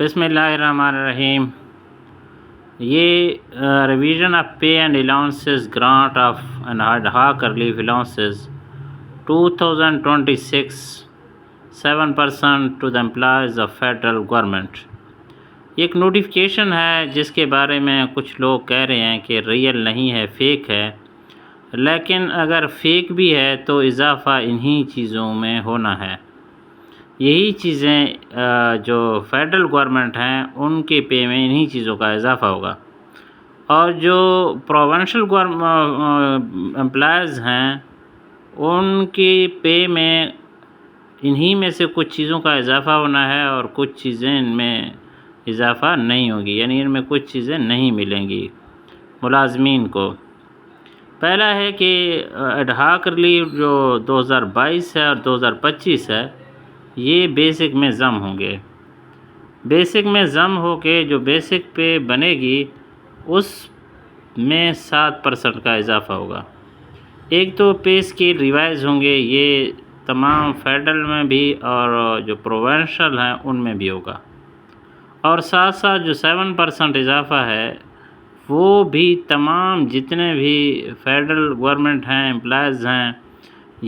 بسم اللہ الرحمن الرحیم۔ یہ revision of pay and allowances grant of and ad hoc relief allowances 2026 7% to the employees of federal government. یہ ایک نوٹیفکیشن ہے جس کے بارے میں کچھ لوگ کہہ رہے ہیں کہ ریئل نہیں ہے، فیک ہے، لیکن اگر فیک بھی ہے تو اضافہ انہی چیزوں میں ہونا ہے۔ یہی چیزیں جو فیڈرل گورنمنٹ ہیں ان کے پے میں انہی چیزوں کا اضافہ ہوگا، اور جو پروونشل امپلائیز ہیں ان کے پے میں انہی میں سے کچھ چیزوں کا اضافہ ہونا ہے اور کچھ چیزیں ان میں اضافہ نہیں ہوگی، یعنی ان میں کچھ چیزیں نہیں ملیں گی ملازمین کو۔ پہلا ہے کہ ایڈ ہاک ریلیف جو 2022 ہے اور 2025 ہے، یہ بیسک میں ضم ہوں گے۔ بیسک میں ضم ہو کے جو بیسک پہ بنے گی اس میں 7% کا اضافہ ہوگا۔ ایک تو پے اسکیل ریوائز ہوں گے، یہ تمام فیڈرل میں بھی اور جو پروونشل ہیں ان میں بھی ہوگا، اور ساتھ ساتھ جو 7% اضافہ ہے وہ بھی تمام جتنے بھی فیڈرل گورنمنٹ ہیں امپلائیز ہیں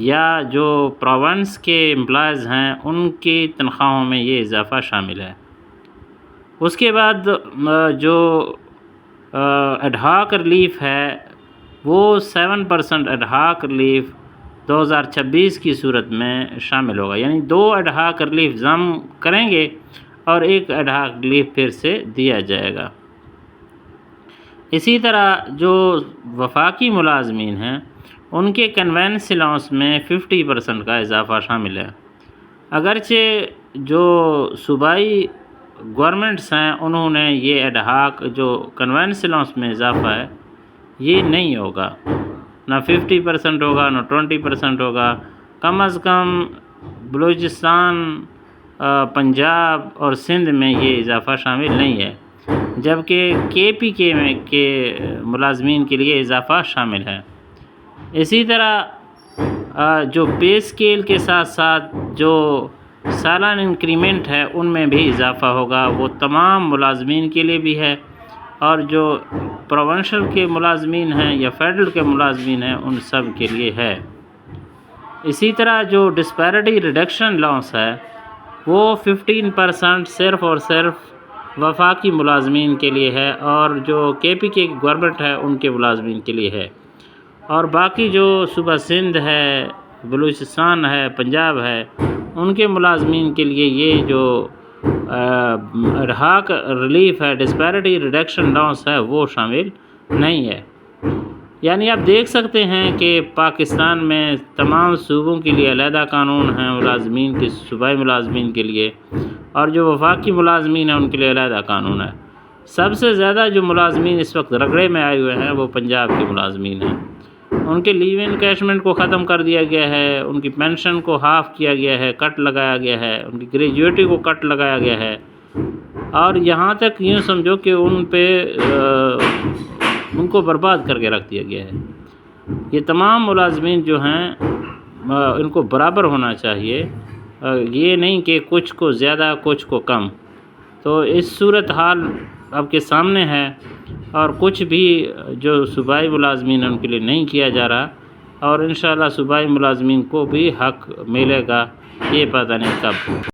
یا جو پروونس کے امپلائیز ہیں ان کی تنخواہوں میں یہ اضافہ شامل ہے۔ اس کے بعد جو ایڈ ہاک ریلیف ہے وہ 7% ایڈ ہاک ریلیف 2026 کی صورت میں شامل ہوگا، یعنی 2 ایڈ ہاک ریلیف ضم کریں گے اور ایک ایڈ ہاک ریلیف پھر سے دیا جائے گا۔ اسی طرح جو وفاقی ملازمین ہیں ان کے کنوینس الاؤنس میں 50% کا اضافہ شامل ہے۔ اگرچہ جو صوبائی گورنمنٹس ہیں انہوں نے یہ ایڈ ہاک جو کنوینس الاؤنس میں اضافہ ہے یہ نہیں ہوگا، نہ 50% ہوگا نہ 20% ہوگا، کم از کم بلوچستان، پنجاب اور سندھ میں یہ اضافہ شامل نہیں ہے، جبکہ KPK میں کے ملازمین کے لیے اضافہ شامل ہے۔ اسی طرح جو پے اسکیل کے ساتھ ساتھ جو سالانہ انکریمنٹ ہے ان میں بھی اضافہ ہوگا، وہ تمام ملازمین کے لیے بھی ہے، اور جو پروونشل کے ملازمین ہیں یا فیڈرل کے ملازمین ہیں ان سب کے لیے ہے۔ اسی طرح جو ڈسپیرٹی ریڈکشن الاؤنس ہے وہ 15% صرف اور صرف وفاقی ملازمین کے لیے ہے، اور جو KPK گورنمنٹ ہے ان کے ملازمین کے لیے ہے، اور باقی جو صوبہ سندھ ہے، بلوچستان ہے، پنجاب ہے، ان کے ملازمین کے لیے یہ جو ایڈ ہاک ریلیف ہے، ڈسپیرٹی ریڈکشن الاؤنس ہے، وہ شامل نہیں ہے۔ یعنی آپ دیکھ سکتے ہیں کہ پاکستان میں تمام صوبوں کے لیے علیحدہ قانون ہیں ملازمین کے، صوبائی ملازمین کے لیے، اور جو وفاقی ملازمین ہیں ان کے لیے علیحدہ قانون ہے۔ سب سے زیادہ جو ملازمین اس وقت رگڑے میں آئے ہوئے ہیں وہ پنجاب کے ملازمین ہیں۔ ان کے لیو انکیشمنٹ کو ختم کر دیا گیا ہے، ان کی پینشن کو ہاف کیا گیا ہے، کٹ لگایا گیا ہے، ان کی گریجویٹی کو کٹ لگایا گیا ہے، اور یہاں تک یوں سمجھو کہ ان پہ ان کو برباد کر کے رکھ دیا گیا ہے۔ یہ تمام ملازمین جو ہیں ان کو برابر ہونا چاہیے، یہ نہیں کہ کچھ کو زیادہ کچھ کو کم۔ تو اس صورتحال آپ کے سامنے ہے، اور کچھ بھی جو صوبائی ملازمین ہیں ان کے لیے نہیں کیا جا رہا، اور انشاءاللہ صوبائی ملازمین کو بھی حق ملے گا، یہ پتہ نہیں کب۔